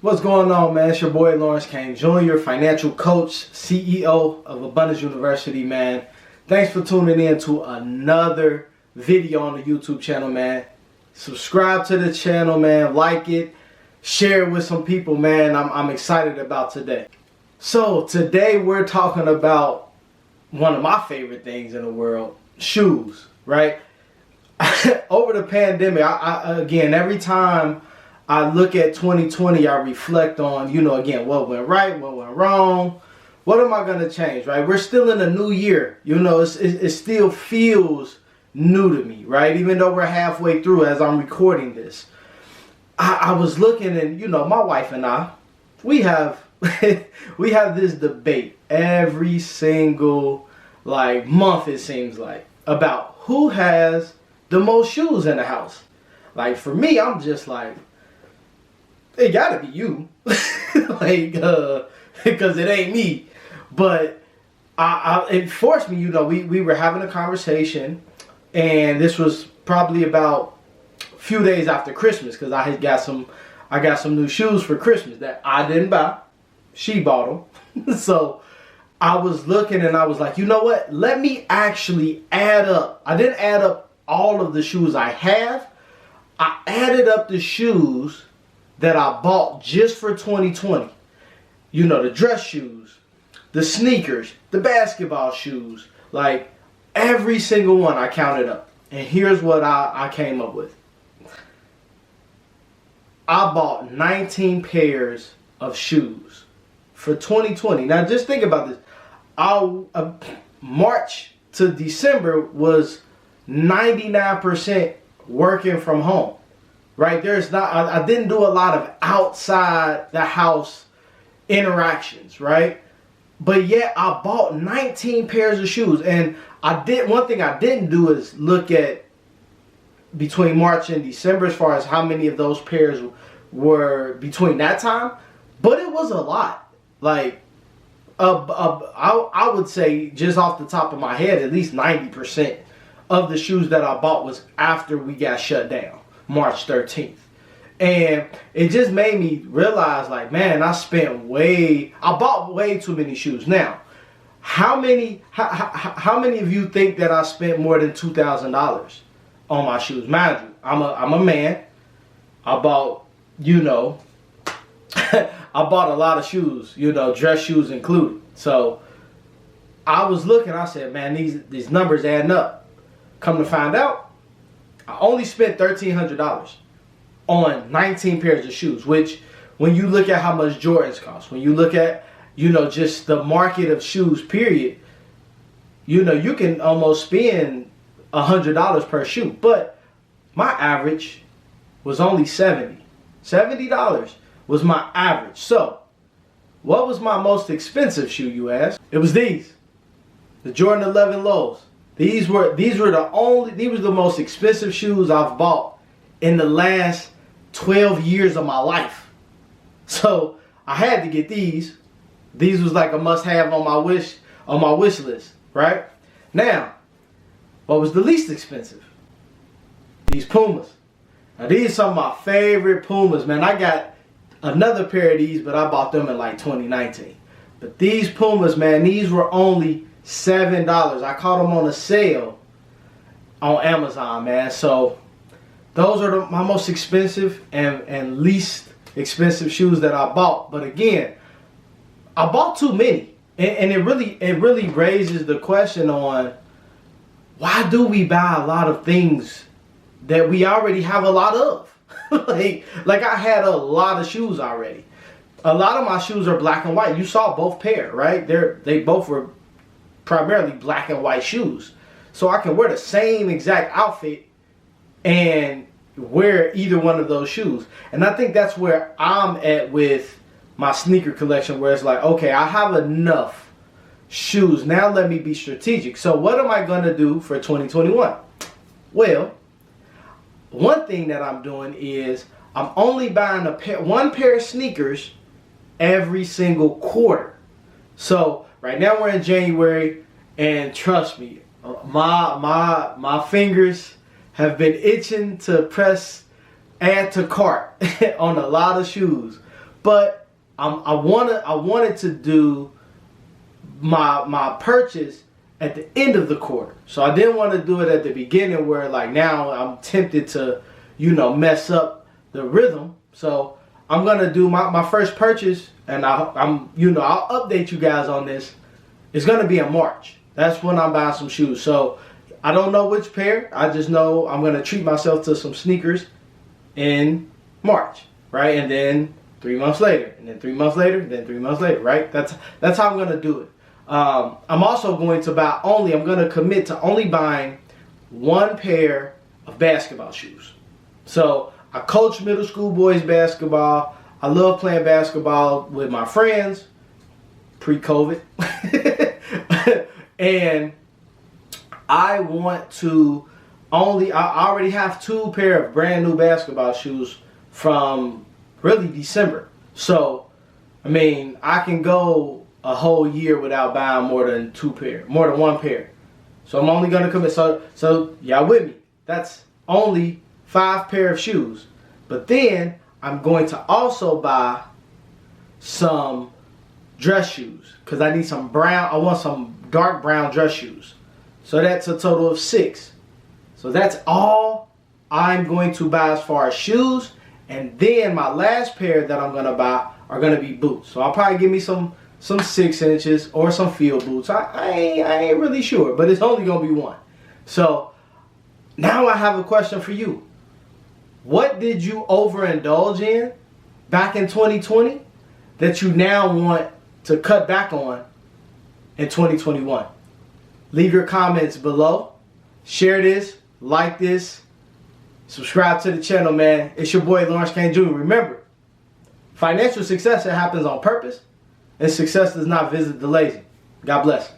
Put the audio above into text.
What's going on, man? It's your boy Lawrence Cain Jr., financial coach, CEO of Abundance University, man. Thanks for tuning in to another video on the YouTube channel, man. Subscribe to the channel, man. Like it. Share it with some people, man. I'm excited about today. So today we're talking about one of my favorite things in the world, shoes, right? Over the pandemic, again, every time I look at 2020, I reflect on, again, what went right, what went wrong, what am I going to change, right? We're still in a new year, it still feels new to me, right? Even though we're halfway through as I'm recording this. I was looking and, my wife and I, we have we have this debate every single, month, it seems like, about who has the most shoes in the house. Like, for me, I'm just like, it gotta be you, because it ain't me. But it forced me, we were having a conversation, and this was probably about a few days after Christmas, because I got some new shoes for Christmas that I didn't buy. She bought them. So I was looking and I was like, you know what? Let me actually add up. I didn't add up all of the shoes I have. I added up the shoes that I bought just for 2020. The dress shoes, the sneakers, the basketball shoes, like every single one I counted up. And here's what I came up with. I bought 19 pairs of shoes for 2020. Now just think about this. March to December was 99% working from home. Right? I didn't do a lot of outside the house interactions, right? But yet I bought 19 pairs of shoes. And one thing I didn't do is look at between March and December as far as how many of those pairs were between that time. But it was a lot. I would say, just off the top of my head, at least 90% of the shoes that I bought was after we got shut down. March 13th. And it just made me realize, man, I bought way too many shoes. Now, how many of you think that I spent more than $2,000 on my shoes? Mind you, I'm a man. I bought, I bought a lot of shoes, dress shoes included. So I was looking, I said, man, these numbers adding up. Come to find out, I only spent $1,300 on 19 pairs of shoes, which when you look at how much Jordans cost, when you look at, just the market of shoes, period, you can almost spend $100 per shoe. But my average was only $70. $70 was my average. So what was my most expensive shoe, you ask? It was these, the Jordan 11 lows. These were the most expensive shoes I've bought in the last 12 years of my life. So I had to get these. These was like a must-have on my wish list, right? Now, what was the least expensive? These Pumas. Now these are some of my favorite Pumas, man. I got another pair of these, but I bought them in 2019. But these Pumas, man, these were only $7. I caught them on a sale on Amazon, man. So those are my most expensive and least expensive shoes that I bought. But again, I bought too many, and it really raises the question on, why do we buy a lot of things that we already have a lot of? like I had a lot of shoes already. A lot of my shoes are black and white. You saw both pair, right? They both were primarily black and white shoes. So I can wear the same exact outfit and wear either one of those shoes. And I think that's where I'm at with my sneaker collection, where it's like, okay, I have enough shoes. Now let me be strategic. So what am I going to do for 2021? Well, one thing that I'm doing is I'm only buying one pair of sneakers every single quarter. So right now we're in January, and trust me, my fingers have been itching to press add to cart on a lot of shoes. but I wanted to do my purchase at the end of the quarter. So I didn't want to do it at the beginning where like now I'm tempted to, mess up the rhythm. So I'm gonna do my first purchase, and I'll update you guys on this. It's gonna be in March. That's when I'm buying some shoes. So I don't know which pair. I just know I'm gonna treat myself to some sneakers in March, right? And then 3 months later, and then 3 months later, and then 3 months later, right? That's how I'm gonna do it. I'm also going to I'm going to commit to only buying one pair of basketball shoes. So I coach middle school boys basketball. I love playing basketball with my friends pre-COVID. And I want to I already have 2 pair of brand new basketball shoes from really December. So, I mean, I can go a whole year without buying more than 1 pair. So I'm only gonna commit. So y'all with me? That's only 5 pair of shoes. But then I'm going to also buy some dress shoes because I need some brown. I want some dark brown dress shoes. So that's a total of 6. So that's all I'm going to buy as far as shoes. And then my last pair that I'm gonna buy are gonna be boots. So I'll probably give me some 6 inches or some field boots. I ain't really sure, but it's only gonna be 1. So now I have a question for you. What did you overindulge in back in 2020 that you now want to cut back on in 2021? Leave your comments below. Share this, like this, subscribe to the channel, man. It's your boy Lawrence Cain Jr. Remember, financial success, it happens on purpose. And success does not visit the lazy. God bless.